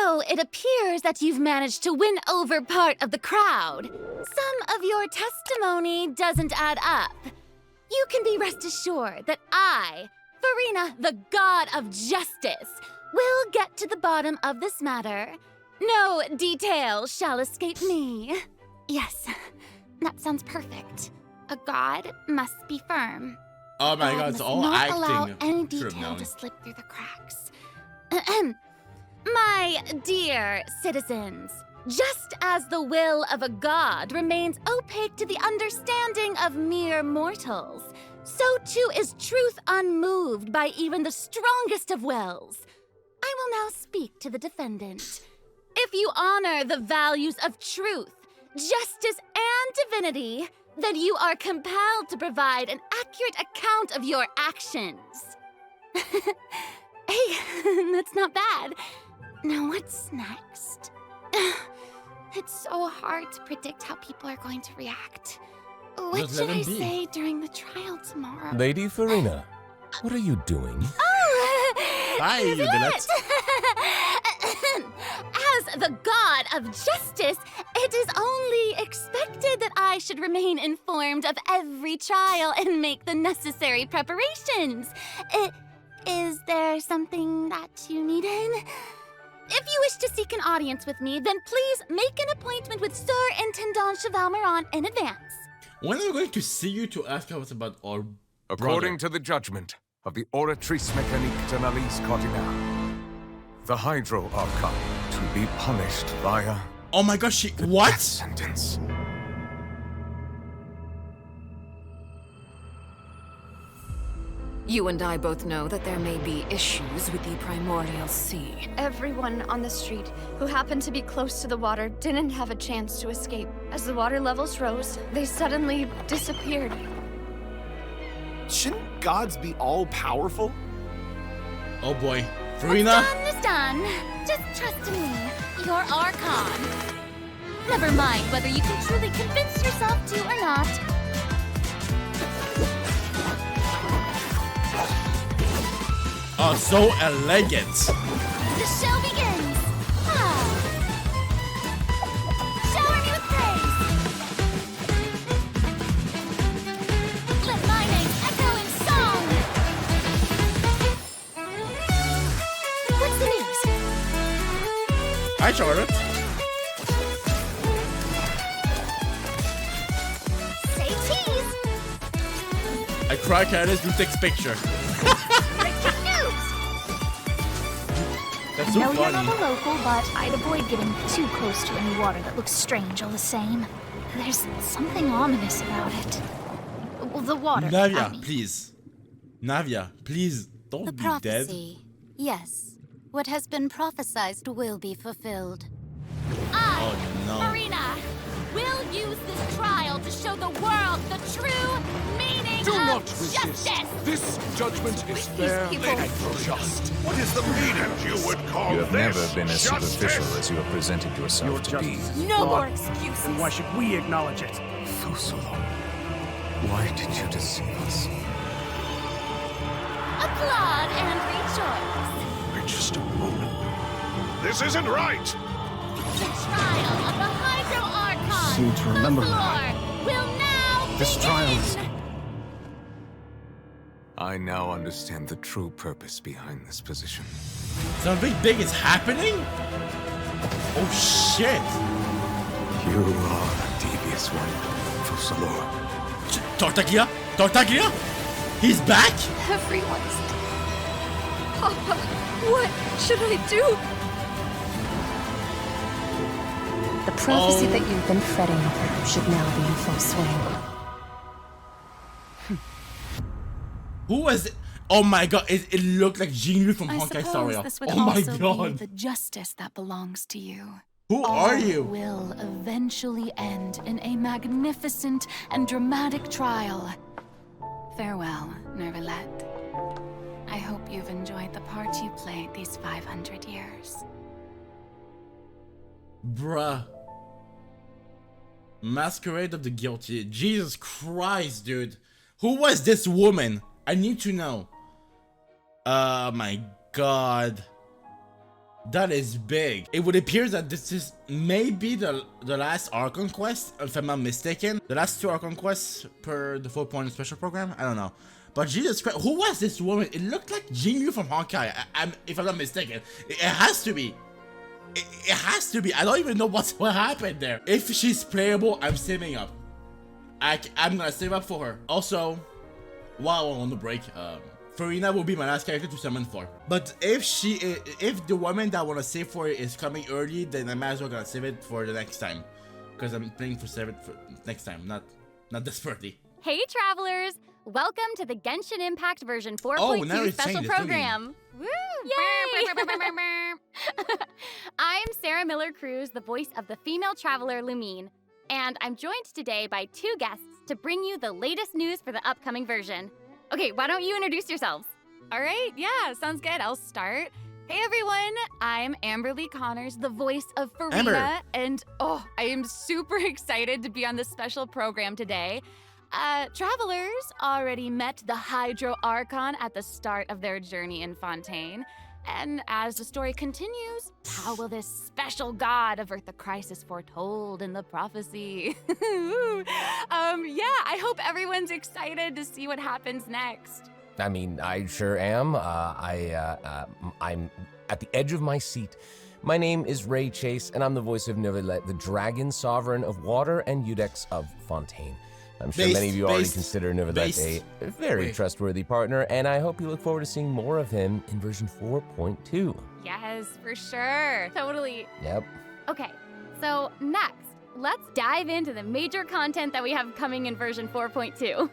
So it appears that you've managed to win over part of the crowd. Some of your testimony doesn't add up. You can be rest assured that I, Furina, the god of justice, will get to the bottom of this matter. No detail shall escape me. Yes, that sounds perfect. A god must be firm. Oh my god, it's all acting. Not allow any detail to slip through the cracks. My dear citizens, just as the will of a god remains opaque to the understanding of mere mortals, so too is truth unmoved by even the strongest of wills. I will now speak to the defendant. If you honor the values of truth, justice, and divinity, then you are compelled to provide an accurate account of your actions. Hey, that's not bad. Now what's next? It's so hard to predict how people are going to react. What should I say during the trial tomorrow? Lady Furina, what are you doing? Oh! Hi, you did it. As the god of justice, it is only expected that I should remain informed of every trial and make the necessary preparations. Is there something that you needed? If you wish to seek an audience with me, then please make an appointment with Sir Intendant Chevalmeron in advance. When are we going to see you to ask us about our According to the judgment of the Oratrice Mécanique de l'Alice Cardinal, the Hydro Archon to be punished via... Oh my gosh, what? Death sentence. You and I both know that there may be issues with the Primordial Sea. Everyone on the street who happened to be close to the water didn't have a chance to escape. As the water levels rose, they suddenly disappeared. Shouldn't gods be all-powerful? Oh boy. What's Furina? done is done. Just trust in me, your Archon. Never mind whether you can truly convince yourself to or not. Oh, so elegant. The show begins! Ah. Shower me with praise! Let my name echo in song! What's the news? Hi, Charlotte. Say cheese! I cry Candace who takes picture. That's so I know you're funny. not a local, but I'd avoid getting too close to any water that looks strange all the same. There's something ominous about it. Well, the water. I Navia, mean. please. Navia, please don't The be prophecy. Yes. What has been prophesized will be fulfilled. I, Oh, no. Furina, will use this trial to show the world the true meaning Do of not resist. justice! This judgment is fair people. and just. What is the meaning you would call You have this never been as justice? superficial as you have presented yourself to be. No more excuses. Then why should we acknowledge it? Fusolo, why did you deceive us? Applaud and rejoice! For just a moment. This isn't right! The trial of the Hydro Archon! Seem to remember the that. floor will now This trial is- begin! I now understand the true purpose behind this position. Something big is happening? Oh shit! You are a devious one, Fusalo. Tartaglia? Tartaglia? He's back? Everyone's... Papa, what should I do? The prophecy that you've been fretting over should now be in full swing. Who was it? Oh my god, it looked like Jinlu from I Honkai suppose Star Rail. this would Oh my also be god. the justice that belongs to you. Who All are you? will eventually end in a magnificent and dramatic trial. Farewell, Nervalette. I hope you've enjoyed the part you played these 500 years. Bruh. Masquerade of the Guilty. Jesus Christ, dude. Who was this woman? I need to know. Oh my god. That is big. It would appear that this is maybe the last Archon quest, if I'm not mistaken. The last 2 Archon quests per the 4-point special program. I don't know. But Jesus Christ, who was this woman? It looked like Jinyu from Honkai, if I'm not mistaken. It has to be. It has to be. I don't even know what happened there. If she's playable, I'm saving up. I'm gonna save up for her. Also, while we're on the break, Furina will be my last character to summon for. But if the woman that I want to save for is coming early, then I might as well gonna save it for the next time. Because I'm planning to save it for next time, not desperately. Hey travelers! Welcome to the Genshin Impact version 4.2 special program. Woo! Yay! I'm Sarah Miller-Cruz, the voice of the female traveler Lumine, and I'm joined today by 2 guests to bring you the latest news for the upcoming version. Okay, why don't you introduce yourselves? All right, yeah, sounds good. I'll start. Hey everyone, I'm Amberly Connors, the voice of Furina, and I am super excited to be on this special program today. Travelers already met the Hydro Archon at the start of their journey in Fontaine. And as the story continues, how will this special god avert the crisis foretold in the prophecy? I hope everyone's excited to see what happens next. I mean, I sure am. I'm at the edge of my seat. My name is Ray Chase, and I'm the voice of Neuvillette, the dragon sovereign of water and Eudex of Fontaine. I'm sure many of you already consider Neuvillette a very trustworthy partner, and I hope you look forward to seeing more of him in version 4.2. Yes, for sure. Totally. Yep. Okay, so next, let's dive into the major content that we have coming in version 4.2.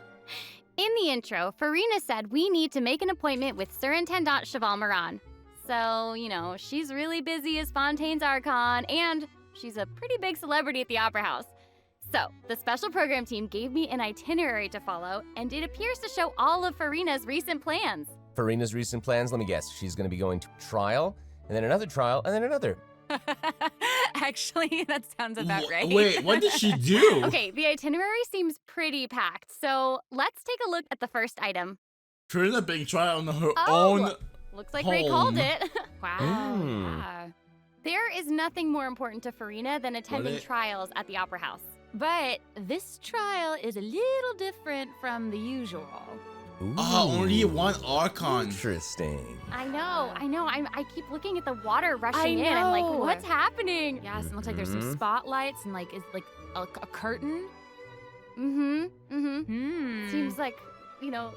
In the intro, Furina said we need to make an appointment with Surintendant Cheval Moran. So, you know, she's really busy as Fontaine's Archon, and she's a pretty big celebrity at the Opera House. So, the special program team gave me an itinerary to follow, and it appears to show all of Furina's recent plans. Furina's recent plans, let me guess, she's going to be going to trial, and then another trial, and then another. Actually, that sounds about right. Wait, what did she do? Okay, the itinerary seems pretty packed, so let's take a look at the first item. Furina being trial on her own. Looks like Ray called it. Wow. Yeah. There is nothing more important to Furina than attending trials at the Opera House. But this trial is a little different from the usual. Only one Archon. Interesting. I know. I keep looking at the water rushing in. I'm like, what's happening? Yes, it looks like there's some spotlights and like, is like a curtain. Seems like, you know,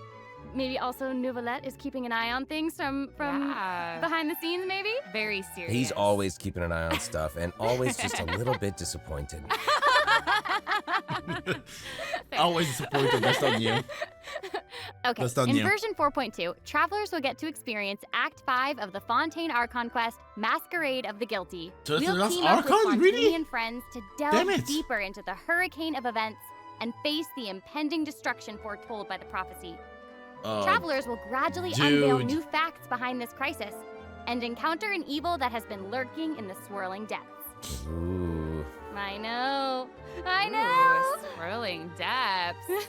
maybe also Neuvillette is keeping an eye on things from behind the scenes, maybe? Very serious. He's always keeping an eye on stuff and always just a little bit disappointed. Always disappointed, that's on you. Okay, in version 4.2, travelers will get to experience Act 5 of the Fontaine Archon quest, Masquerade of the Guilty. So we'll team up with Fontanian friends to delve deeper into the hurricane of events and face the impending destruction foretold by the prophecy. Travelers will gradually unveil new facts behind this crisis and encounter an evil that has been lurking in the swirling depths. Ooh. I know. Swirling depths.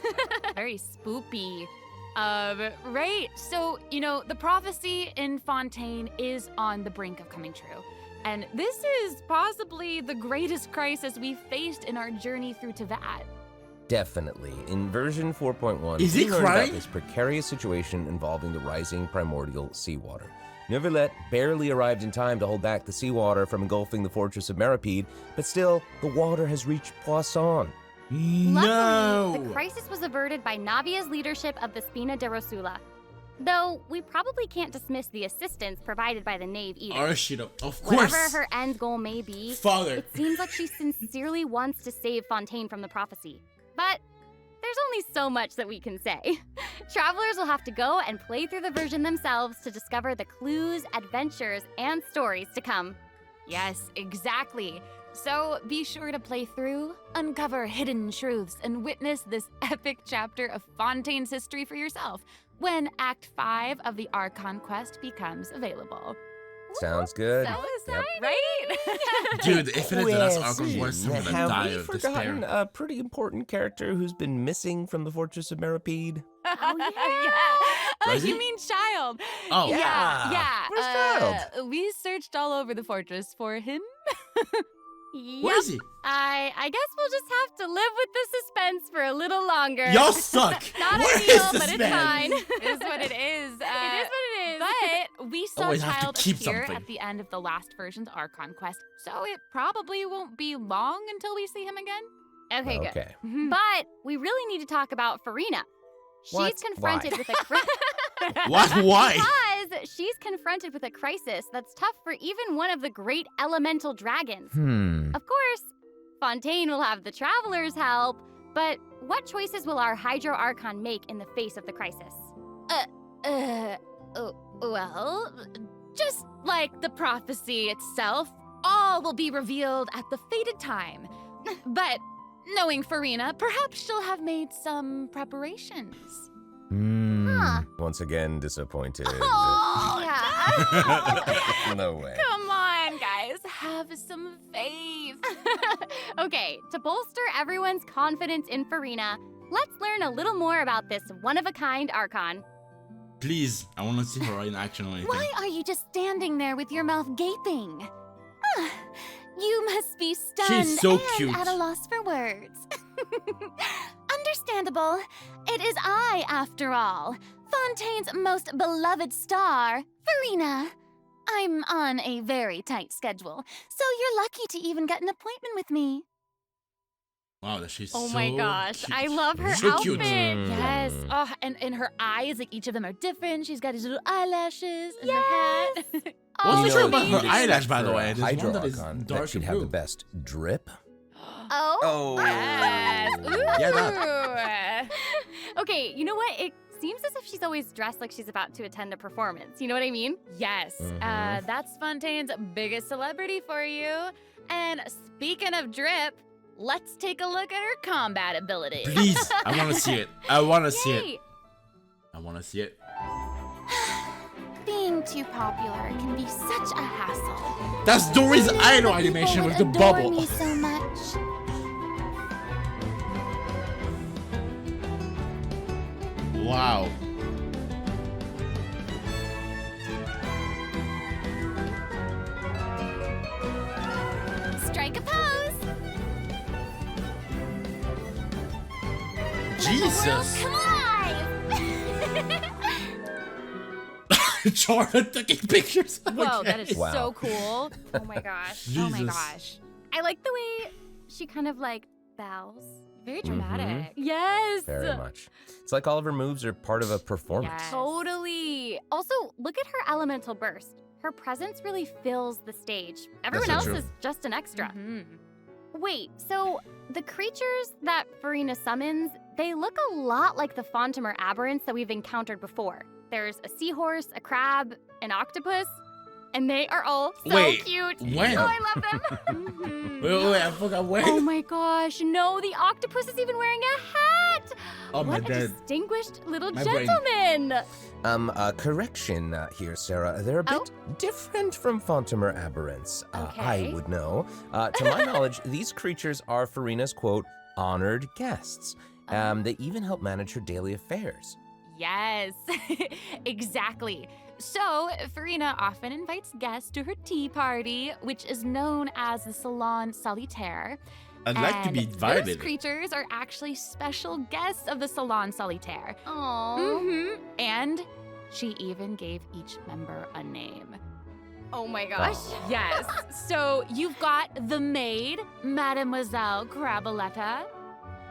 Very spoopy. Right, so, you know, the prophecy in Fontaine is on the brink of coming true. And this is possibly the greatest crisis we've faced in our journey through Teyvat. Definitely. In version 4.1, we learned about this precarious situation involving the rising primordial seawater. Neuvillette barely arrived in time to hold back the seawater from engulfing the fortress of Meripede, but still, the water has reached Poisson. Luckily, the crisis was averted by Navia's leadership of the Spina de Rosula. Though, we probably can't dismiss the assistance provided by the Knave either. Arashida, of course. Whatever her end goal may be, it seems like she sincerely wants to save Fontaine from the prophecy. But there's only so much that we can say. Travelers will have to go and play through the version themselves to discover the clues, adventures, and stories to come. Yes, exactly. So be sure to play through, uncover hidden truths, and witness this epic chapter of Fontaine's history for yourself when Act 5 of the Archon quest becomes available. Sounds good. So exciting, right? Dude, if it is the last Archon quest, I'm gonna die of despair. Have we forgotten a pretty important character who's been missing from the Fortress of Meripede? Oh, yeah. Was You he? mean child? Oh. Yeah. Where's Child? We searched all over the fortress for him. Where is he? I guess we'll just have to live with the suspense for a little longer. Y'all suck. Not Where ideal, is this but it's man? fine. It is what it is. It is what it is. But we saw Always have to Child keep appear something. at the end of the last version's Archon quest, so it probably won't be long until we see him again. Okay, good. Okay. But we really need to talk about Furina. What? She's confronted Why? with a What? Why? because she's confronted with a crisis that's tough for even one of the great elemental dragons. Of course, Fontaine will have the travelers help, but what choices will our Hydro Archon make in the face of the crisis? Well, just like the prophecy itself, all will be revealed at the fated time. But knowing Furina, perhaps she'll have made some preparations. Once again, disappointed. Oh, yeah. No way. Come on, guys, have some faith. Okay, to bolster everyone's confidence in Furina, let's learn a little more about this one-of-a-kind Archon. Please, I want to see her in action or anything. Why are you just standing there with your mouth gaping? You must be stunned She's so and cute. at a loss for words. Understandable. It is I, after all, Fontaine's most beloved star, Furina. I'm on a very tight schedule, so you're lucky to even get an appointment with me. Wow, that she's Oh so my gosh, cute. I love her So outfit. cute. Yes. Oh, and her eyes, like each of them are different. She's got these little eyelashes and her hat. What's Oh, the You truth know, about you'd her eyelash, by expect the for way? a There's Hydro one that is Archon dark that she'd and have the blue. best drip. Oh? Oh. Yes. Yeah, Ooh. Okay, you know what? It seems as if she's always dressed like she's about to attend a performance. You know what I mean? Yes. That's Fontaine's biggest celebrity for you. And speaking of drip, let's take a look at her combat ability. Please, I want to see it. I want to see it. Yay! I want to see it. Being too popular can be such a hassle. That's Dory's I idol know that people animation would with the adore bubble. me so much. Wow. Strike a pose. Jesus. Come alive. Charlotte taking pictures. Whoa, Okay. that is Wow. so cool. Oh my gosh. Oh my Jesus. gosh. I like the way she kind of like bows. Very dramatic. Yes. Very much. It's like all of her moves are part of a performance. Yes. Totally. Also, look at her elemental burst. Her presence really fills the stage. Everyone so else true. is just an extra. Mhm. Wait, so the creatures that Furina summons, they look a lot like the Fontimer aberrants that we've encountered before. There's a seahorse, a crab, an octopus, and they are all so Wait, cute. when? Oh, I love them. Wait, I forgot when. Oh my gosh, no, the octopus is even wearing a hat. Oh, my what a God. distinguished little My brain. gentleman. Correction here, Sarah. They're a bit different from Fontimer aberrants. Okay. I would know. To my knowledge, these creatures are Furina's, quote, honored guests. They even help manage her daily affairs. Yes, exactly. So, Furina often invites guests to her tea party, which is known as the Salon Solitaire. I'd like to be And invited. Those creatures are actually special guests of the Salon Solitaire. Aww. And she even gave each member a name. Oh my gosh. Yes. So you've got the maid, Mademoiselle Craboletta.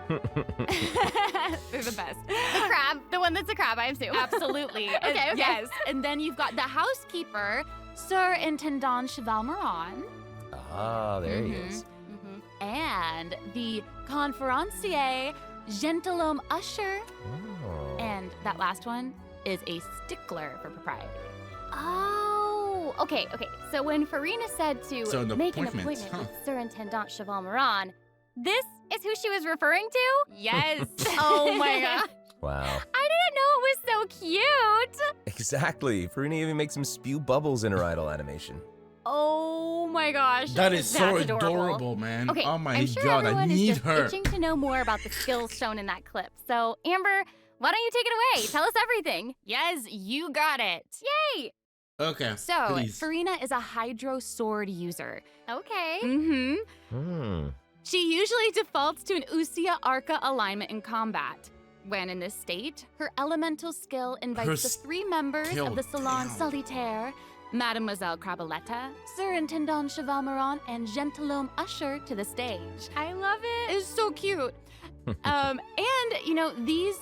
They're the best. The crab, the one that's a crab, I assume. Absolutely. Okay. Yes. And then you've got the housekeeper, Sir Intendant Cheval Moran. Ah, there he is. And the conférencier, Gentilhomme Usher. Oh. And that last one is a stickler for propriety. Oh, okay. So when Furina said to So an make an appointment, appointment huh. with Sir Intendant Cheval Moran, this is who she was referring to? Yes. Oh my god. Wow. I didn't know it was so cute. Exactly. Furina even makes him spew bubbles in her idol animation. Oh my gosh. That is so that's adorable, man. Okay, Oh my I'm sure God, I everyone is need just her. itching to know more about the skills shown in that clip. So, Amber, Why don't you take it away? Tell us everything. Yes, you got it. Yay! Okay. So, please. Furina is a Hydro Sword user. Okay. Mm-hmm. She usually defaults to an Usia Arca alignment in combat. When in this state, her elemental skill invites the 3 members of the Salon Solitaire, Mademoiselle Crabaletta, Surintendant Chevalmeron, and Gentilhomme Usher to the stage. I love it. It's so cute. And, these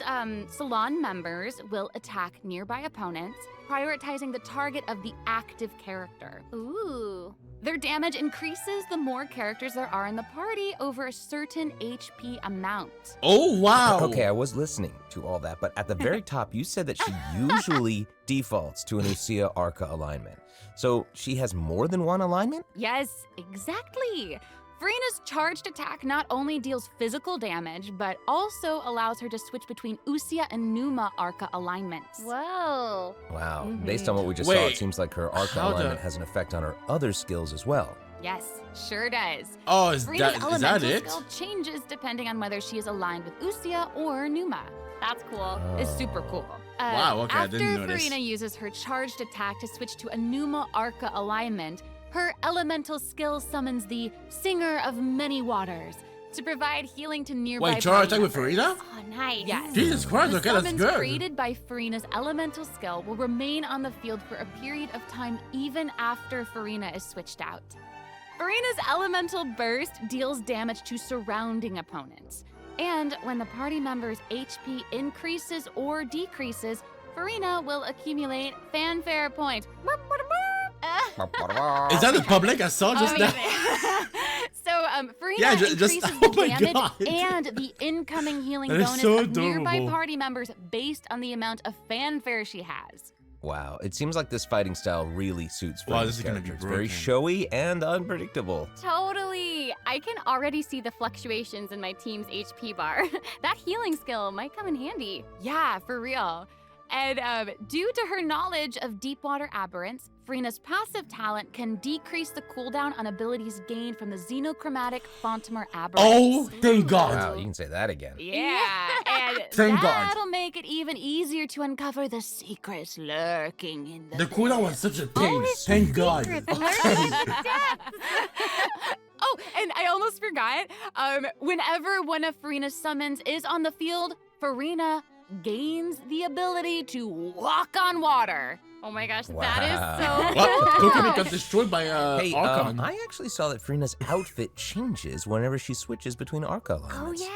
Salon members will attack nearby opponents, prioritizing the target of the active character. Ooh. Their damage increases the more characters there are in the party over a certain HP amount. Oh, wow. Okay, I was listening to all that, but at the very top, you said that she usually defaults to an Usia Arca alignment. So she has more than one alignment? Yes, exactly. Furina's charged attack not only deals physical damage, but also allows her to switch between Usia and Numa Arca alignments. Whoa. Wow. Based on what we just saw, it seems like her Arca alignment has an effect on her other skills as well. Yes, sure does. Oh, is Furina's that elemental it? skill changes depending on whether she is aligned with Usia or Numa. That's cool. It's super cool. Wow, okay, I didn't After notice. Furina uses her charged attack to switch to a Numa Arca alignment, her elemental skill summons the Singer of Many Waters to provide healing to nearby Wait, charge party attack with members. Furina? Oh, nice. Yes. Jesus Christ, The okay, that's summons good. created by Furina's elemental skill will remain on the field for a period of time even after Furina is switched out. Furina's elemental burst deals damage to surrounding opponents. And when the party member's HP increases or decreases, Furina will accumulate fanfare points. Is that the public I saw just now? So, Furina Yeah, just- increases oh the my damage God. and the incoming healing That is bonus so of nearby adorable. party members based on the amount of fanfare she has. Wow, it seems like this fighting style really suits Wow, Furina's this is gonna be character. It's very broken. showy and unpredictable. Totally. I can already see the fluctuations in my team's HP bar. That healing skill might come in handy. Yeah, for real. And due to her knowledge of deepwater aberrants, Furina's passive talent can decrease the cooldown on abilities gained from the xenochromatic Fontamer aberrants. Oh, thank God. Wow, you can say that again. Yeah, and Thank God. that'll make it even easier to uncover the secrets lurking in the The cooldown was such a pain. Thank God. Oh, and I almost forgot. Whenever one of Furina's summons is on the field, Furina gains the ability to walk on water. Oh my gosh, Wow. that is so What? cool. Kokumi got destroyed by Hey, Archon. I actually saw that Furina's outfit changes whenever she switches between Arca Oh alignments. yeah.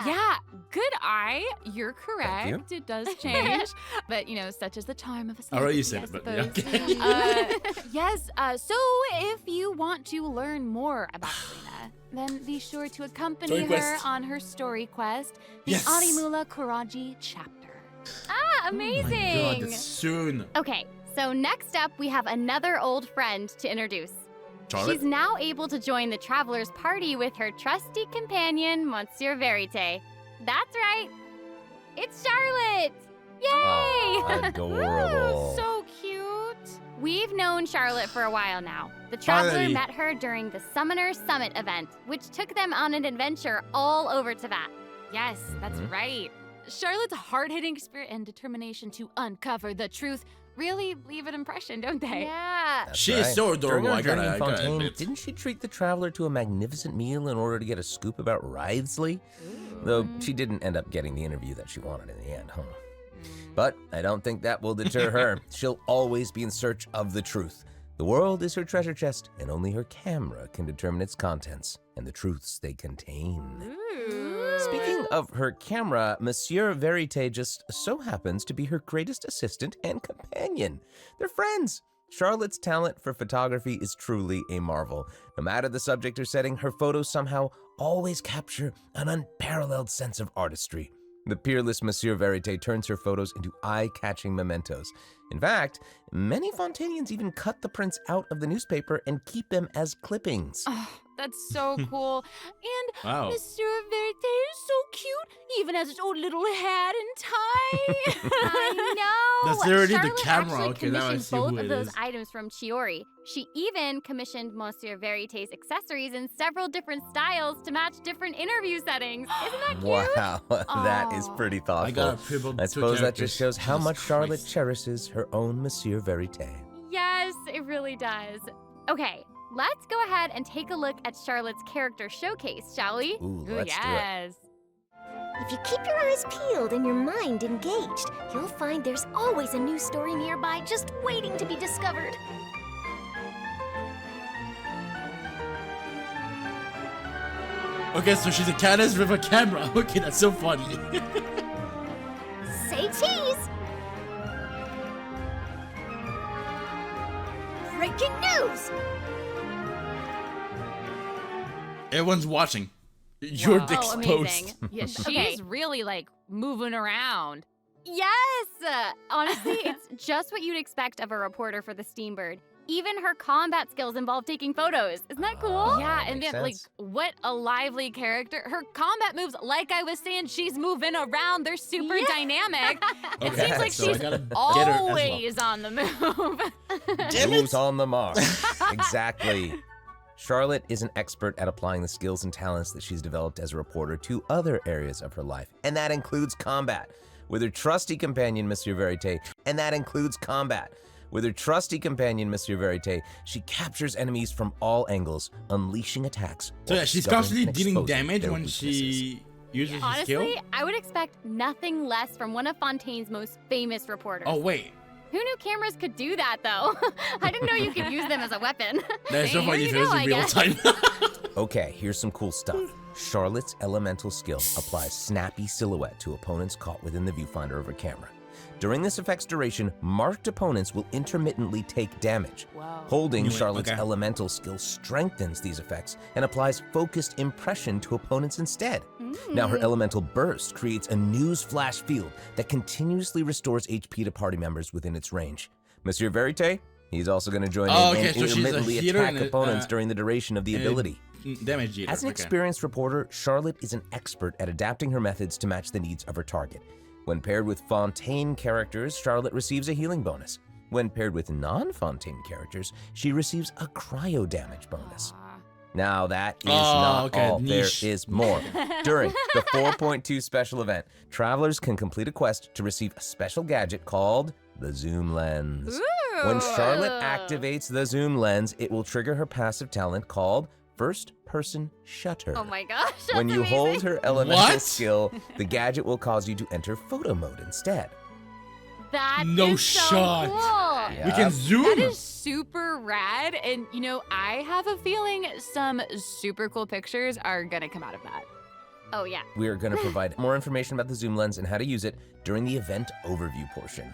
Yeah, good eye. You're correct. Thank It does change. But, such is the charm of a I already celebrity, said I it, but suppose. yeah, okay. Yes, so if you want to learn more about Furina, then be sure to accompany Story her quest. on her story quest, the Yes. Animula Kuraji chapter. Ah, amazing. Oh my God, it's soon. Okay, so next up we have another old friend to introduce. Charlotte? She's now able to join the traveler's party with her trusty companion, Monsieur Verite. That's right. It's Charlotte! Yay! Oh, adorable. So cute. We've known Charlotte for a while now. The traveler Finally. met her during the Summoner Summit event, which took them on an adventure all over Teyvat. Yes, that's right. Charlotte's hard-hitting spirit and determination to uncover the truth really leave an impression, don't they? Yeah. That's She is so adorable, During I her journey gotta in Fontaine, admit. didn't she treat the traveler to a magnificent meal in order to get a scoop about Wriothesley? Though she didn't end up getting the interview that she wanted in the end, huh? But I don't think that will deter her. She'll always be in search of the truth. The world is her treasure chest, and only her camera can determine its contents and the truths they contain. Speaking of her camera, Monsieur Verite just so happens to be her greatest assistant and companion. They're friends. Charlotte's talent for photography is truly a marvel. No matter the subject or setting, her photos somehow always capture an unparalleled sense of artistry. The peerless Monsieur Verite turns her photos into eye-catching mementos. In fact, many Fontanians even cut the prints out of the newspaper and keep them as clippings. Oh, That's so cool. And Wow. Monsieur Verite is so cute. He even has his own little hat and tie. I know. That's literally the Charlotte camera. actually Okay, now I commissioned see both who of it those is. items from Chiori. She even commissioned Monsieur Verite's accessories in several different styles to match different interview settings. Isn't that cute? Wow, that is pretty I thoughtful. got a I suppose that just shows how Jesus much Charlotte Christ. cherishes her own Monsieur Verite. Yes, it really does. Okay, let's go ahead and take a look at Charlotte's character showcase, shall we? Ooh, Ooh, let's do it. yes. If you keep your eyes peeled and your mind engaged, you'll find there's always a new story nearby just waiting to be discovered. Okay, so she's a caddis with a camera. Okay, that's so funny. Say cheese! Breaking news! Everyone's watching. You're Whoa, exposed. amazing. Yeah, she's Okay. really like moving around. Yes! Honestly, it's just what you'd expect of a reporter for the Steambird. Even her combat skills involve taking photos. Isn't that cool? Yeah, and makes then like sense. what a lively character. Her combat moves, like I was saying, she's moving around. They're super dynamic. It Okay, seems like so I she's gotta get her as well. always on the move. Damn Moves it! on the mark. Exactly. Charlotte is an expert at applying the skills and talents that she's developed as a reporter to other areas of her life, and that includes combat. With her trusty companion, Monsieur Verite, and that includes combat. With her trusty companion, Monsieur Verite, she captures enemies from all angles, unleashing attacks. So while yeah, she's discovering constantly and dealing exposing damage their when weaknesses. she uses her skill. Honestly, I would expect nothing less from one of Fontaine's most famous reporters. Oh wait, Who knew cameras could do that, though? I didn't know you could use them as a weapon. that's so There funny you if it was go, in I real guess. time. Okay, here's some cool stuff. Charlotte's elemental skill applies snappy silhouette to opponents caught within the viewfinder of her camera. During this effect's duration, marked opponents will intermittently take damage. Holding Knew it, Charlotte's okay. elemental skill strengthens these effects and applies focused impression to opponents instead. Now her elemental burst creates a news flash field that continuously restores HP to party members within its range. Monsieur Verite, he's also going to join Oh, in okay, and so she's a intermittently healer attack and opponents during the duration duration of the ability. Damage dealer. As an okay. experienced reporter, Charlotte is an expert at adapting her methods to match the needs of her target. When paired with Fontaine characters, Charlotte receives a healing bonus. When paired with non-Fontaine characters, she receives a cryo damage bonus. Now that is not okay, all. niche. There is more. During the 4.2 special event, travelers can complete a quest to receive a special gadget called the Zoom Lens. When Charlotte activates the Zoom Lens, it will trigger her passive talent called First Person Shutter. Oh my gosh, that's When you amazing. hold her elemental What? skill, the gadget will cause you to enter photo mode instead. That No is so shot. cool. We can zoom. That is super rad. And, you know, I have a feeling some super cool pictures are going to come out of that. Oh yeah. We are going to provide more information about the Zoom Lens and how to use it during the event overview portion.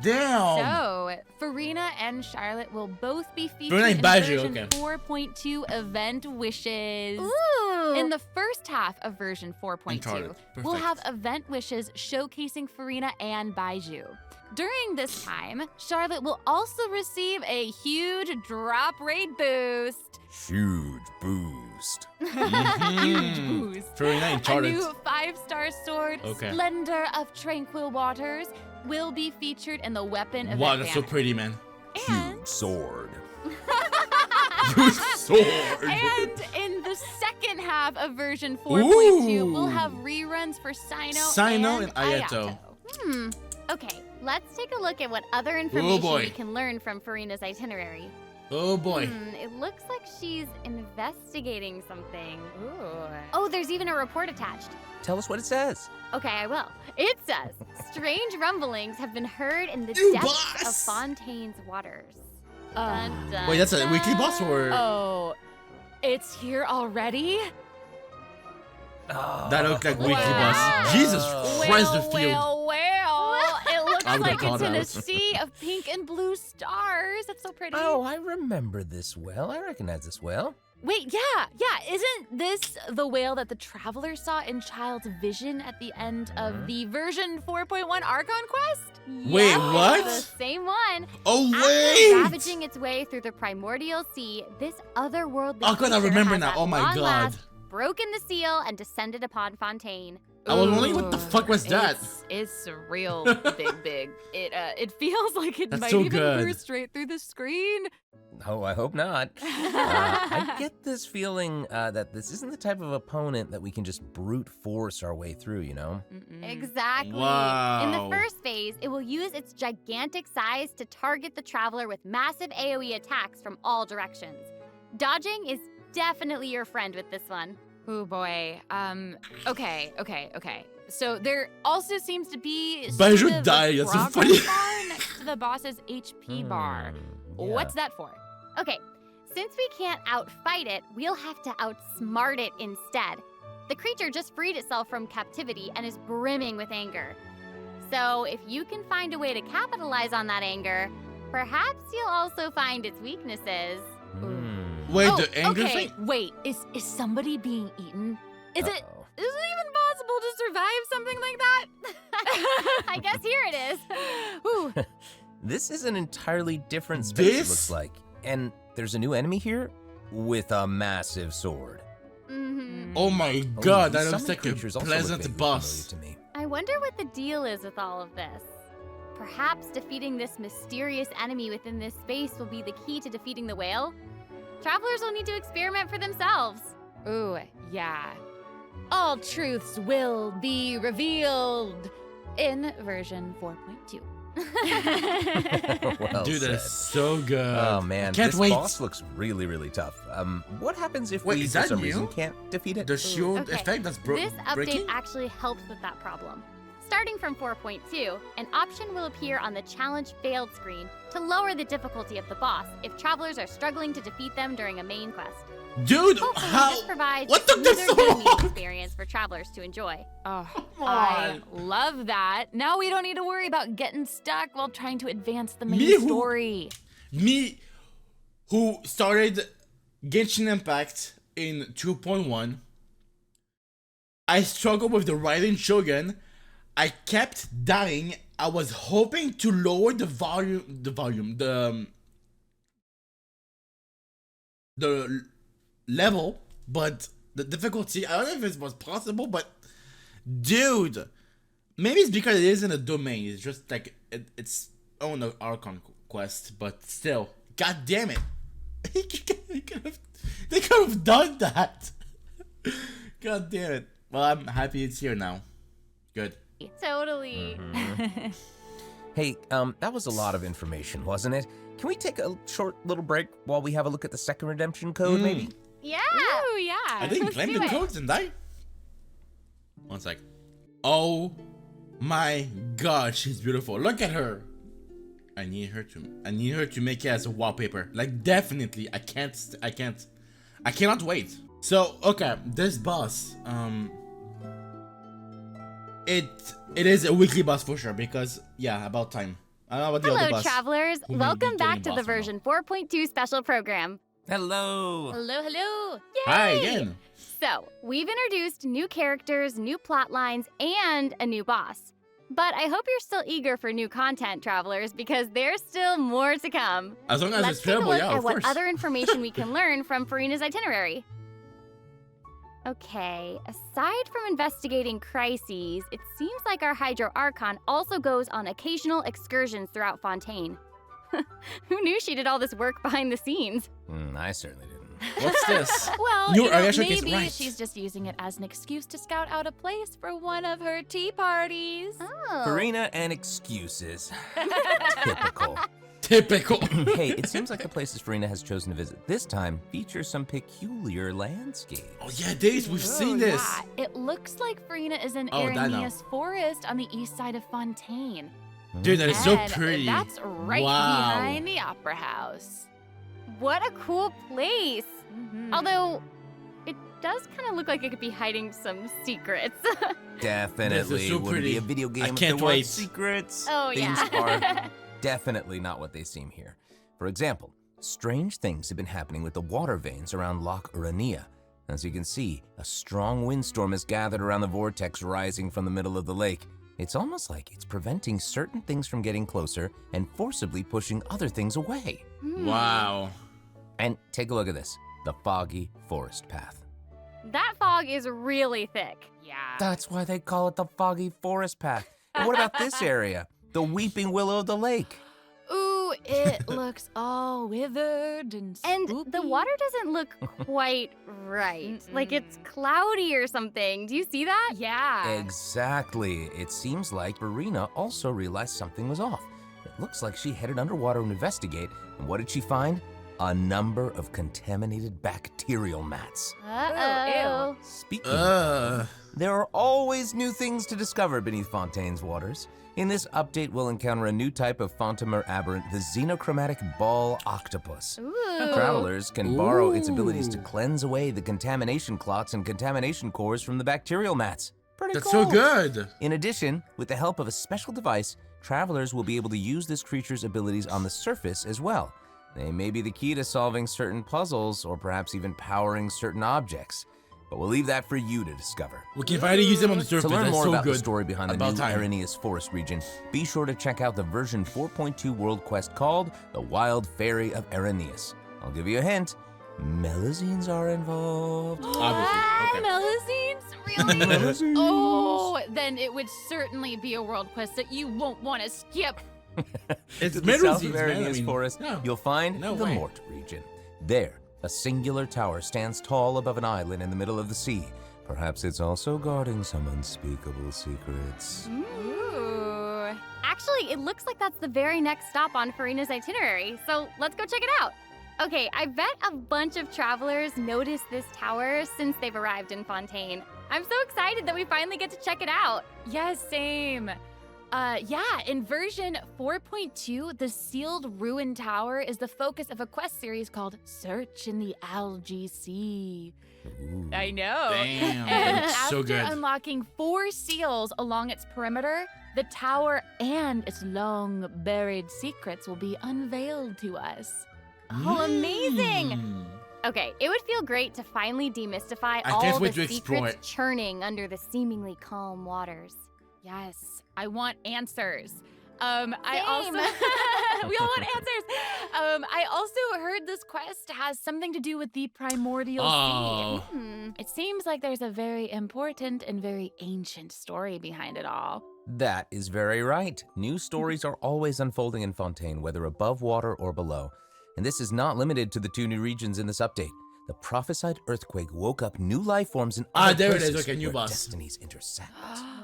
Damn. So, Furina and Charlotte will both be featured Furina in and Baiju, version okay. 4.2 Event Wishes. Ooh. In the first half of version 4.2, Uncharted. we'll Perfect. have event wishes showcasing Furina and Baiju. During this time, Charlotte will also receive a huge drop rate boost. Huge boost. Huge boost. Furina A Uncharted. new 5-star sword, Okay. Splendor of Tranquil Waters, will be featured in the weapon event Wow, that's so banner. pretty, man. Huge sword. Huge sword. And in the second half of version 4.2, we'll have reruns for Sino and Ayato. Okay, let's take a look at what other information boy. we can learn from Furina's itinerary. Oh boy. It looks like she's investigating something. Ooh. Oh, there's even a report attached. Tell us what it says. Okay, I will. It says, strange rumblings have been heard in the You depths of boss! Fontaine's waters. Dun, dun, Wait, that's a dun. weekly boss or Oh, it's here already? that looked like weekly Wow. boss? Jesus Christ, the field. Well, it looks I would've like called it's in a out. sea of pink and blue stars. That's so pretty. Oh, I remember this well. I recognize this well. Wait, yeah. Isn't this the whale that the traveler saw in Child's vision at the end of the version 4.1 Archon quest? Wait, what? The same one. Oh, After wait! ravaging its way through the primordial sea, this otherworldly Oh, God, I creature remember has now. at Oh, my long God. last broken the seal and descended upon Fontaine. I was wondering what the fuck was that? It's real big. It feels like it That's might so even good. burst straight through the screen. Oh, I hope not. I get this feeling that this isn't the type of opponent that we can just brute force our way through, you know? Exactly. Wow. In the first phase, it will use its gigantic size to target the traveler with massive AoE attacks from all directions. Dodging is definitely your friend with this one. Oh boy. Okay. So there also seems to be But I sort should of die, a that's so progress funny. bar next to the boss's HP bar. What's that for? Okay, since we can't outfight it, we'll have to outsmart it instead. The creature just freed itself from captivity and is brimming with anger. So if you can find a way to capitalize on that anger, perhaps you'll also find its weaknesses. Wait, the anger okay. thing? Wait, is somebody being eaten? Is it even possible to survive something like that? I guess here it is. Ooh. This is an entirely different space, it This? looks like. And there's a new enemy here with a massive sword. Oh my God, these that looks summon like a creatures also look pleasant vaguely boss. familiar to me. I wonder what the deal is with all of this. Perhaps defeating this mysterious enemy within this space will be the key to defeating the whale? Travelers will need to experiment for themselves. Ooh, yeah. All truths will be revealed in version 4.2. Well Dude, said. that is so good. Oh man, Can't this wait. boss looks really, really tough. What happens if Wait, we, is for that some new? reason, can't defeat it? The shield Okay, effect that's This update breaking? actually helps with that problem. Starting from 4.2, an option will appear on the Challenge Failed screen to lower the difficulty of the boss if travelers are struggling to defeat them during a main quest. Dude, Hopefully how? this provides What a took this smoother so gaming long? experience for travelers to enjoy. Oh, Come I on. love that. Now we don't need to worry about getting stuck while trying to advance the main Me who- story. Me, who started Genshin Impact in 2.1, I struggled with the Raiden Shogun. I kept dying. I was hoping to lower the level, but the difficulty, I don't know if it was possible, but dude, maybe it's because it isn't a domain. It's just like its own Archon quest, but still, god damn it. They could have done that. God damn it. Well, I'm happy it's here now. Good. Totally. Hey, that was a lot of information, wasn't it? Can we take a short little break while we have a look at the second redemption code, maybe? Yeah. Ooh, yeah. I didn't claim the codes, didn't I? One sec. Oh my god, she's beautiful. Look at her. I need her to make it as a wallpaper. Like, definitely. I cannot wait. So, okay, this boss, it is a weekly boss for sure, because yeah, about time. I don't know about the other Hello, boss. travelers. who may be Welcome back getting to the boss version 4.2 special program. Hello. Hello. Yay! Hi again. So, we've introduced new characters, new plot lines, and a new boss. But I hope you're still eager for new content, travelers, because there's still more to come. As long as Let's it's take a playable, look yeah, at of what course. other information we can learn from Furina's itinerary. Okay, aside from investigating crises, it seems like our Hydro Archon also goes on occasional excursions throughout Fontaine. Who knew she did all this work behind the scenes? I certainly didn't. What's this? Well, New you know, area showcase, maybe right. she's just using it as an excuse to scout out a place for one of her tea parties. Oh. Farina and excuses. Typical. Typical. Hey, it seems like the places Farina has chosen to visit this time feature some peculiar landscapes. Oh yeah, Days, we've seen this. Yeah, it looks like Furina is in Oh, that now. Aranea's forest on the east side of Fontaine. Dude, that is so And pretty. That's right Wow. behind the opera house. What a cool place! Mhm. Although, it does kind of look like it could be hiding some secrets. Definitely so wouldn't pretty. be a video game I if can't there weren't wait. secrets. Oh, Things yeah. are definitely not what they seem here. For example, Strange things have been happening with the water veins around Loch Urania. As you can see, a strong windstorm has gathered around the vortex rising from the middle of the lake. It's almost like it's preventing certain things from getting closer and forcibly pushing other things away. Wow. And take a look at this, the foggy forest path. That fog is really thick. Yeah. That's why they call it the foggy forest path. And what about this area? The weeping willow of the lake. Ooh, it looks all withered and And spooky. the water doesn't look quite right. Like it's cloudy or something. Do you see that? Yeah. Exactly. It seems like Furina also realized something was off. It looks like she headed underwater to investigate, and what did she find? A number of contaminated bacterial mats. Uh-oh. Speaking of, there are always new things to discover beneath Fontaine's waters. In this update, we'll encounter a new type of Fontamer aberrant, the xenochromatic ball octopus. Ooh. Travelers can borrow its abilities to cleanse away the contamination clots and contamination cores from the bacterial mats. Pretty That's cool. so good. In addition, with the help of a special device, travelers will be able to use this creature's abilities on the surface as well. They may be the key to solving certain puzzles or perhaps even powering certain objects. But we'll leave that for you to discover. We can finally use them on the surface. To learn That's more so about good. the story behind the About new time. Arrhenius Forest region, be sure to check out the version 4.2 world quest called The Wild Fairy of Arrhenius. I'll give you a hint. Melazines are involved. Obviously. Okay. Melazines? Really? Oh, then it would certainly be a world quest that you won't want to skip. It's To the south Melazines, of man. I Arrhenius mean, Forest, no. you'll find No the way. Mort region. There, a singular tower stands tall above an island in the middle of the sea. Perhaps it's also guarding some unspeakable secrets. Ooh. Actually, it looks like that's the very next stop on Furina's itinerary, so let's go check it out. Okay, I bet a bunch of travelers noticed this tower since they've arrived in Fontaine. I'm so excited that we finally get to check it out. Yes, same. Yeah, in version 4.2, the sealed ruin tower is the focus of a quest series called Search in the Algae Sea. Ooh. I know. Damn, And that looks after so good. unlocking 4 seals along its perimeter, the tower and its long buried secrets will be unveiled to us. Oh, amazing! Mm. Okay, it would feel great to finally demystify I all can't the wait to explore secrets it. churning under the seemingly calm waters. Yes, I want answers. I also Same. we all want answers. I also heard this quest has something to do with the primordial Oh. sea. It seems like there's a very important and very ancient story behind it all. That is very right. New stories are always unfolding in Fontaine, whether above water or below. And this is not limited to the 2 new regions in this update. The prophesied earthquake woke up new life forms in other there it is. places Okay, new where boss. destinies intersect.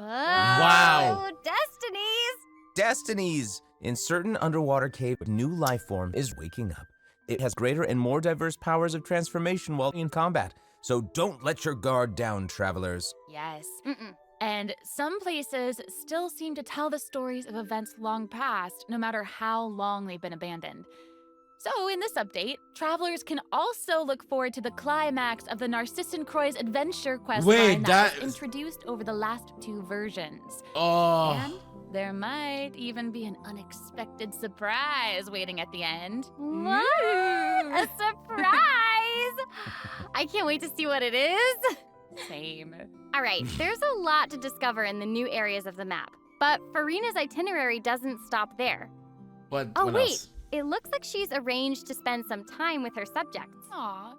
Wow. Destinies! Destinies! In certain underwater cave, a new life form is waking up. It has greater and more diverse powers of transformation while in combat. So don't let your guard down, travelers. Yes. And some places still seem to tell the stories of events long past, no matter how long they've been abandoned. So, in this update, travelers can also look forward to the climax of the Narcissan Croix's adventure quest Wait, line that was that- introduced over the last 2 versions. Oh. And there might even be an unexpected surprise waiting at the end. What? A surprise! I can't wait to see what it is. Same. All right, there's a lot to discover in the new areas of the map, but Furina's itinerary doesn't stop there. What Wait, else? it looks like she's arranged to spend some time with her subjects. Aw.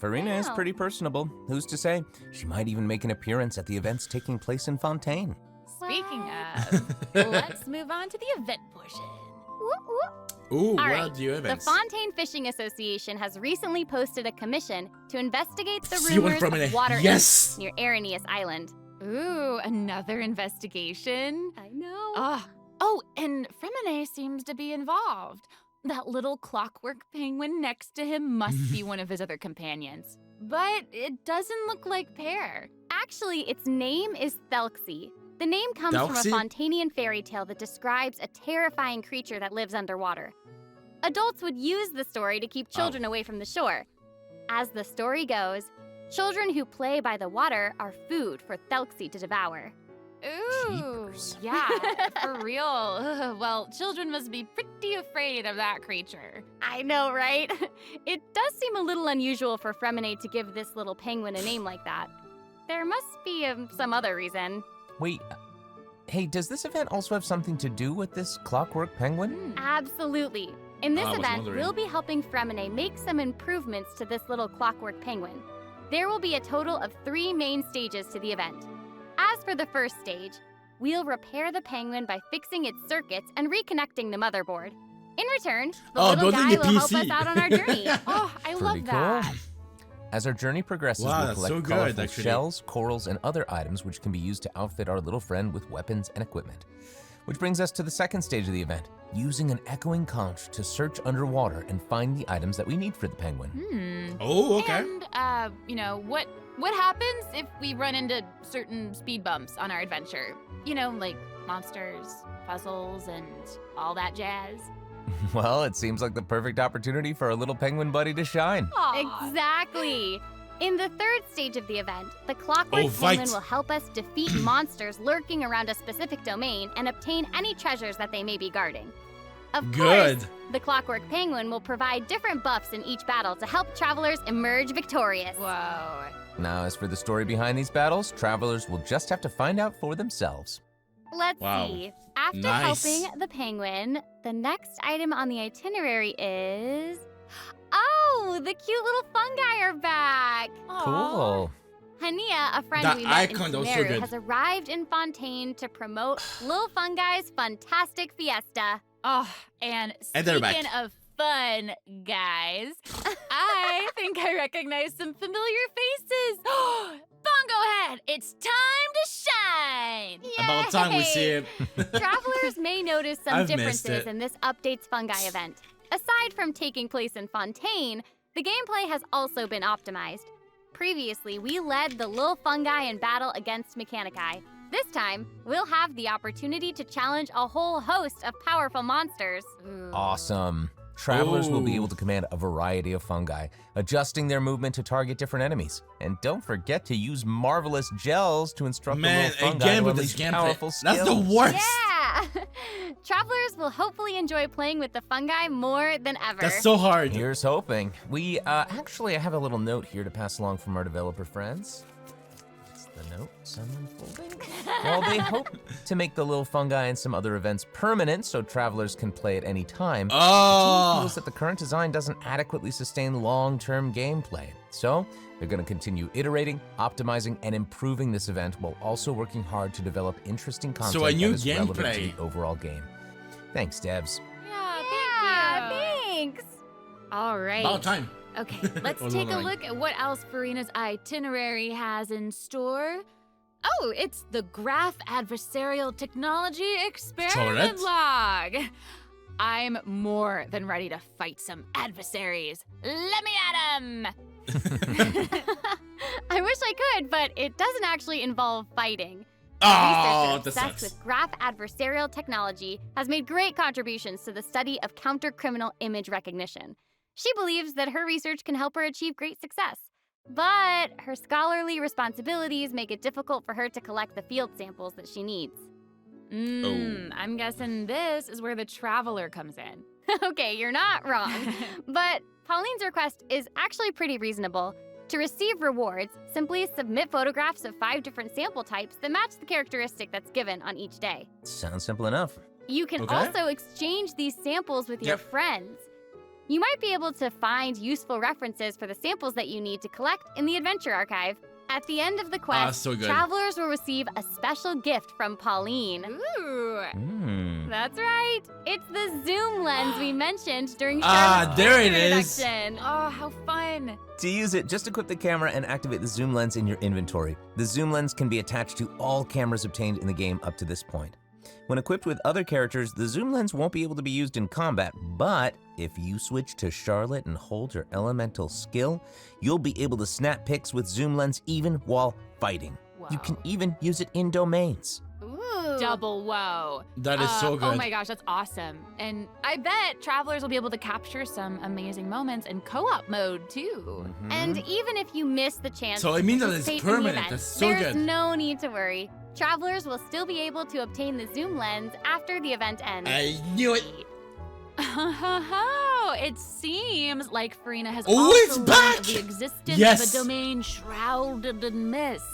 Furina is Wow. pretty personable. Who's to say? She might even make an appearance at the events taking place in Fontaine. Speaking of, let's move on to the event portion. Ooh, All what right, are the events? The Fontaine Fishing Association has recently posted a commission to investigate the See one rumors from of it. water Yes! near Arrhenius Island. Ooh, another investigation. I know. Oh, and Fremine seems to be involved. That little clockwork penguin next to him must be one of his other companions. But it doesn't look like Pear. Actually, its name is Thelxie. The name comes from a Thelxie? Fontanian fairy tale that describes a terrifying creature that lives underwater. Adults would use the story to keep children away from the shore. As the story goes, children who play by the water are food for Thelxie to devour. Ooh. monsters. Yeah, for real. Ugh, well, children must be pretty afraid of that creature. I know, right? It does seem a little unusual for Fremine to give this little penguin a name like that. There must be some other reason. Wait, hey, does this event also have something to do with this clockwork penguin? Absolutely. In this I was event, wondering. we'll be helping Fremine make some improvements to this little clockwork penguin. There will be a total of 3 main stages to the event. As for the first stage, we'll repair the penguin by fixing its circuits and reconnecting the motherboard. In return, the little building guy the will help PC. us out on our journey. Oh, I Pretty love that. cool. As our journey progresses, Wow, we'll that's collect so good, colorful actually. shells, corals, and other items which can be used to outfit our little friend with weapons and equipment. Which brings us to the second stage of the event, using an echoing conch to search underwater and find the items that we need for the penguin. Oh, okay. And, what happens if we run into certain speed bumps on our adventure? You know, like monsters, puzzles, and all that jazz. Well, it seems like the perfect opportunity for our little penguin buddy to shine. Exactly. In the third stage of the event, the clockwork fight. penguin will help us defeat monsters lurking around a specific domain and obtain any treasures that they may be guarding. Of Good. course, the clockwork penguin will provide different buffs in each battle to help travelers emerge victorious. Whoa. Now, as for the story behind these battles, travelers will just have to find out for themselves. Let's Wow. see. After Nice. helping the penguin, the next item on the itinerary is... Oh, the cute little fungi are back! Cool. Hania, a friend That we met in icon, that was so Sumeru, good. has arrived in Fontaine to promote Lil Fungi's Fantastic Fiesta. Oh, and And they're speaking back. of fun, guys, I think I recognize some familiar faces. Bongo Head, it's time to shine! About time we see it. Travelers may notice some I've missed differences it. in this update's fungi event. Aside from taking place in Fontaine, the gameplay has also been optimized. Previously, we led the Lil Fungi in battle against Mechanici. This time, we'll have the opportunity to challenge a whole host of powerful monsters. Awesome. Travelers will be Ooh. able to command a variety of fungi, adjusting their movement to target different enemies. And don't forget to use marvelous gels to instruct Man, the little fungi again to with this unleash gameplay. powerful skills. That's the worst. Yeah! Travelers will hopefully enjoy playing with the fungi more than ever. That's so hard. Here's hoping. We, actually, I have a little note here to pass along from our developer friends. It's the note, some unfolding. Well, they hope to make the little fungi and some other events permanent so travelers can play at any time. The team Oh. feels that the current design doesn't adequately sustain long-term gameplay. So, they're going to continue iterating, optimizing, and improving this event while also working hard to develop interesting content So a new that is relevant to gameplay. the overall game. Thanks, devs. Yeah, thank you. Thanks! All right. About time. Okay, let's Oh, no, take no, a no. look at what else Furina's itinerary has in store. Oh, it's the Graph Adversarial Technology Experiment Correct. Log. I'm more than ready to fight some adversaries. Let me at 'em! I wish I could, but it doesn't actually involve fighting. Oh, Researcher that obsessed sucks. with graph adversarial technology has made great contributions to the study of counter-criminal image recognition. She believes that her research can help her achieve great success. But her scholarly responsibilities make it difficult for her to collect the field samples that she needs. I'm guessing this is where the traveler comes in. Okay, you're not wrong. But Pauline's request is actually pretty reasonable. To receive rewards, simply submit photographs of 5 different sample types that match the characteristic that's given on each day. Sounds simple enough. You can Okay. also exchange these samples with your Yep. friends. You might be able to find useful references for the samples that you need to collect in the Adventure Archive. At the end of the quest, so good. travelers will receive a special gift from Pauline. Ooh. That's right. It's the zoom lens we mentioned during Ah, Charlotte's there it character is. introduction. Oh, how fun. To use it, just equip the camera and activate the zoom lens in your inventory. The zoom lens can be attached to all cameras obtained in the game up to this point. When equipped with other characters, the zoom lens won't be able to be used in combat, but if you switch to Charlotte and hold your elemental skill, you'll be able to snap pics with zoom lens even while fighting. You can even use it in domains. Ooh. Double whoa. That is so Oh good. my gosh, that's awesome. And I bet travelers will be able to capture some amazing moments in co-op mode too. And even if you miss the chance So to it means that it's participate in the permanent. event, That's so there's good. no need to worry. travelers will still be able to obtain the zoom lens after the event ends. I knew it. It seems like Furina has Oh, also it's learned back! of the existence Yes. of a domain shrouded in mist.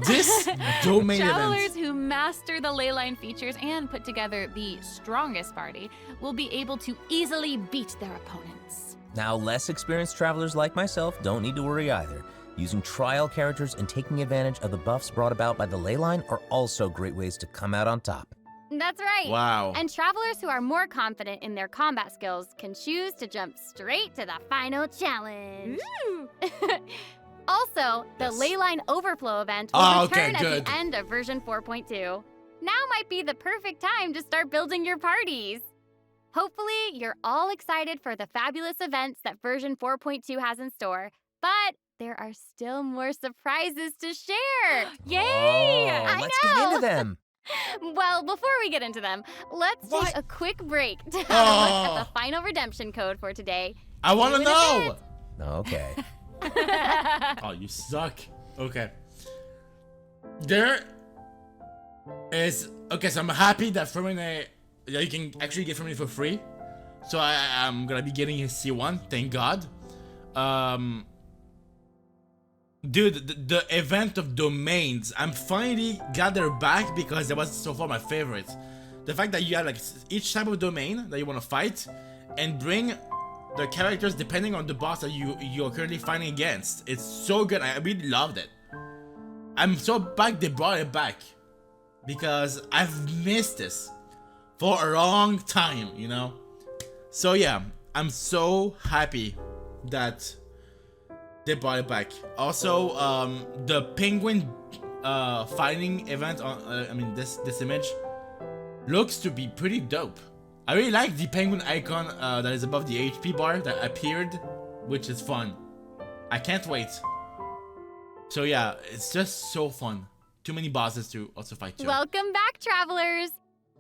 This domain Travelers event. who master the ley line features and put together the strongest party will be able to easily beat their opponents. Now, less experienced travelers like myself don't need to worry either. Using trial characters and taking advantage of the buffs brought about by the ley line are also great ways to come out on top. That's right. Wow. And travelers who are more confident in their combat skills can choose to jump straight to the final challenge. Also, the Leyline Overflow event will return at the end of version 4.2. Now might be the perfect time to start building your parties. Hopefully, you're all excited for the fabulous events that version 4.2 has in store, but there are still more surprises to share. Yay! Oh, let's get into them. Well, before we get into them, let's take a quick break to have a look at the final redemption code for today. I want to know. Okay. Oh, you suck. Okay. There is... Okay, so I'm happy that Furina... You can actually get Furina for free. So I'm gonna be getting his C1, thank God. Dude, the event of domains, I'm finally glad they're back because that was so far my favorite. The fact that you have like each type of domain that you want to fight and bring the characters depending on the boss that you're currently fighting against. It's so good. I really loved it. I'm so back they brought it back because I've missed this for a long time, you know? So yeah, I'm so happy that they brought it back. Also, the penguin fighting event on I mean this image looks to be pretty dope. I really like the penguin icon that is above the HP bar that appeared, which is fun. I can't wait. So yeah, it's just so fun. Too many bosses to also fight too. Welcome back, travelers!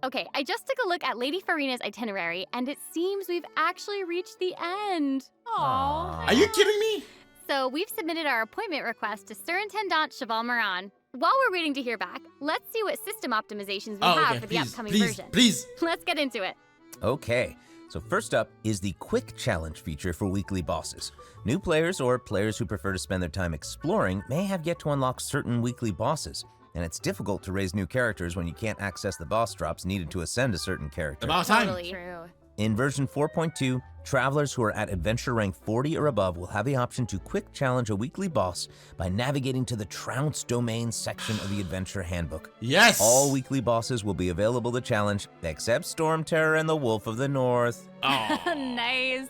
Okay, I just took a look at Lady Furina's itinerary, and it seems we've actually reached the end. Aww. Are you kidding me? So we've submitted our appointment request to Surintendant Cheval Moran. While we're waiting to hear back, let's see what system optimizations we have for the upcoming version. Please. Let's get into it. Okay, so first up is the Quick Challenge feature for weekly bosses. New players or players who prefer to spend their time exploring may have yet to unlock certain weekly bosses, and it's difficult to raise new characters when you can't access the boss drops needed to ascend a certain character. About time. Totally true. In version 4.2, travelers who are at adventure rank 40 or above will have the option to quick challenge a weekly boss by navigating to the Trounce Domain section of the adventure handbook. Yes! All weekly bosses will be available to challenge, except Storm Terror and the Wolf of the North. Oh. Nice.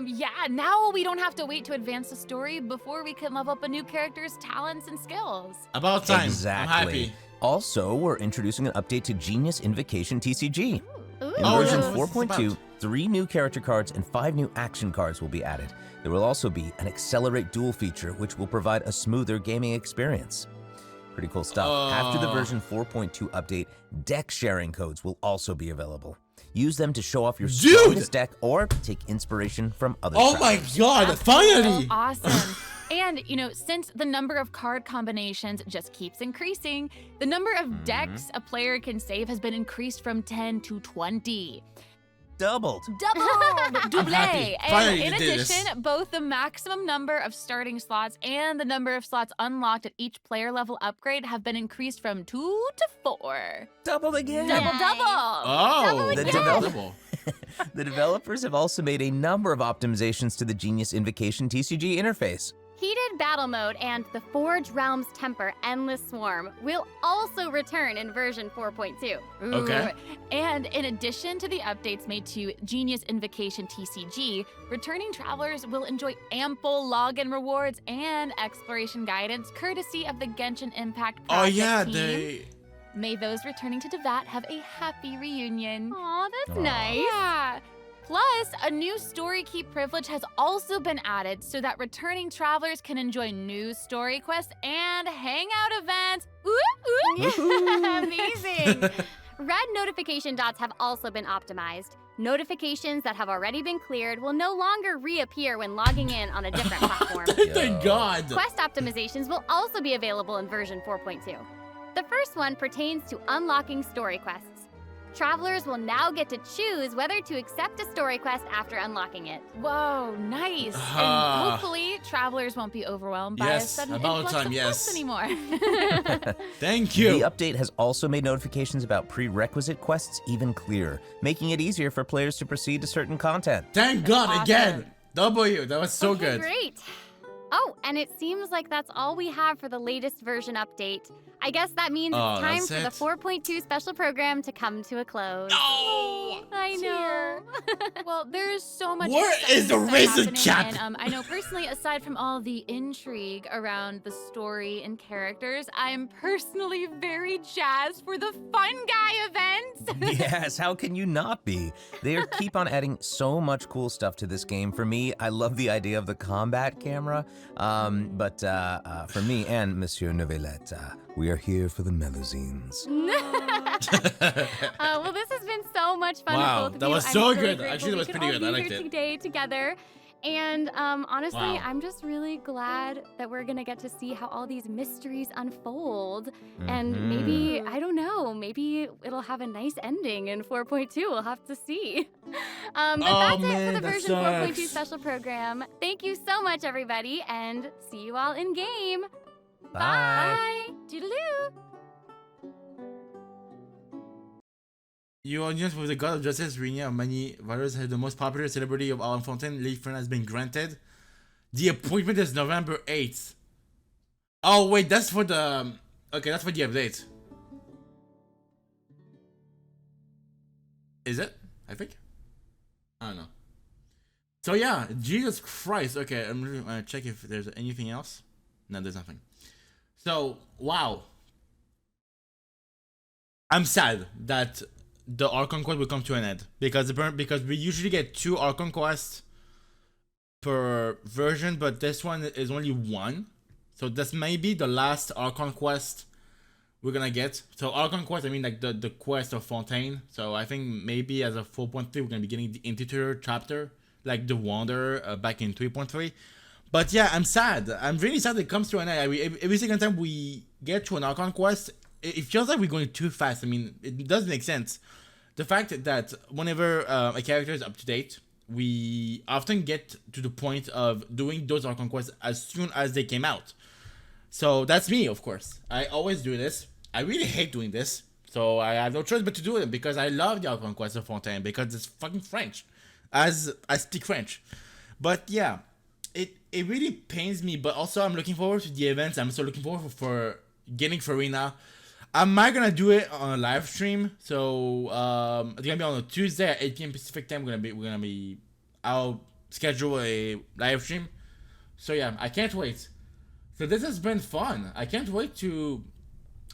Yeah, now we don't have to wait to advance the story before we can level up a new character's talents and skills. About time. Exactly. I'm happy. Also, we're introducing an update to Genius Invocation TCG. In Oh, version yeah, what's this 4.2, about? 3 new character cards and 5 new action cards will be added. There will also be an Accelerate Duel feature, which will provide a smoother gaming experience. Pretty cool stuff. After the version 4.2 update, deck sharing codes will also be available. Use them to show off your strongest deck or take inspiration from other Oh my god, finally! Awesome. And, you know, since the number of card combinations just keeps increasing, the number of decks a player can save has been increased from 10 to 20. Doubled. Double! happy. And Finally in they did this. addition, both the maximum number of starting slots and the number of slots unlocked at each player level upgrade have been increased from 2 to 4. Doubled again. Double! Oh, The double. The developers have also made a number of optimizations to the Genius Invocation TCG interface. Heated Battle Mode and the Forge Realms Temper Endless Swarm will also return in version 4.2. Okay. And in addition to the updates made to Genius Invocation TCG, returning travelers will enjoy ample login rewards and exploration guidance courtesy of the Genshin Impact Oh project yeah, team. they... May those returning to Devat have a happy reunion. Aw, that's Aw. nice. Yeah. Plus, a new story keep privilege has also been added so that returning travelers can enjoy new story quests and hangout events. Amazing. Red notification dots have also been optimized. Notifications that have already been cleared will no longer reappear when logging in on a different platform. Thank God. Quest optimizations will also be available in version 4.2. The first one pertains to unlocking story quests. Travelers will now get to choose whether to accept a story quest after unlocking it. Whoa, nice. And hopefully, travelers won't be overwhelmed by a sudden influx of quests anymore. Thank you. The update has also made notifications about prerequisite quests even clearer, making it easier for players to proceed to certain content. Thank God again. W, that was so good. Great. Oh, and it seems like that's all we have for the latest version update. I guess that means it's time for the 4.2 special program to come to a close. No! I know. Well, there's so much. Where is the raisin cap? And I know personally, aside from all the intrigue around the story and characters, I'm personally very jazzed for the Fun Guy events. Yes, how can you not be? They keep on adding so much cool stuff to this game. For me, I love the idea of the combat camera. But for me and Monsieur Novelette, we are here for the melazines. Well, this has been so much fun. Wow, with both of that you. was I'm so really good. grateful Actually, that was we could pretty all good. I be liked here it. Today together. And honestly, Wow. I'm just really glad that we're gonna get to see how all these mysteries unfold. And maybe, I don't know, maybe it'll have a nice ending in 4.2. We'll have to see. But that's it for the version 4.2 special program. Thank you so much, everybody, and see you all in game. Bye. Doodaloo. Your audience with the God of Justice, Furina of many voters, has the most popular celebrity of all Fontaine, Lady Furina, has been granted. The appointment is November 8th. Oh wait, that's for the... Okay, that's for the update. Is it? I think? I don't know. So yeah, Jesus Christ. Okay, I'm really gonna check if there's anything else. No, there's nothing. So, wow. I'm sad that the Archon Quest will come to an end because we usually get 2 Archon quests per version, but this one is only 1. So this may be the last Archon quest we're gonna get. So Archon quest, I mean like the quest of Fontaine. So I think maybe as a 4.3 we're gonna be getting the Interior chapter, like the Wanderer back in 3.3. But yeah, I'm sad. I'm really sad it comes to an end. Every single time we get to an Archon quest, it feels like we're going too fast. I mean, it doesn't make sense. The fact that whenever a character is up to date, we often get to the point of doing those Archon quests as soon as they came out. So that's me, of course. I always do this. I really hate doing this. So I have no choice but to do it because I love the Archon quest of Fontaine because it's fucking French. As I speak French. But yeah, it really pains me, but also I'm looking forward to the events. I'm so looking forward for getting Furina. I'm not gonna do it on a live stream, so it's gonna be on a Tuesday at 8 p.m. Pacific time. I'll schedule a live stream. So yeah, I can't wait. So this has been fun. I can't wait to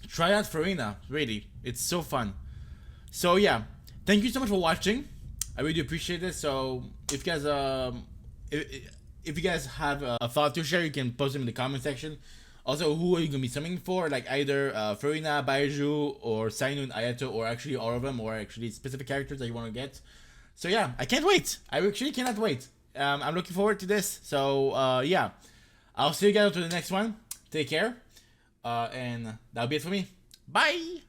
try out Furina. Really, it's so fun. So yeah, thank you so much for watching. I really appreciate it. So if you guys if you guys have a thought to share, you can post them in the comment section. Also, who are you gonna be summoning for? Like either Furina, Baiju, or Sainu, Ayato, or actually all of them, or actually specific characters that you want to get. So yeah, I can't wait. I actually cannot wait. I'm looking forward to this. So yeah, I'll see you guys to the next one. Take care, and that'll be it for me. Bye.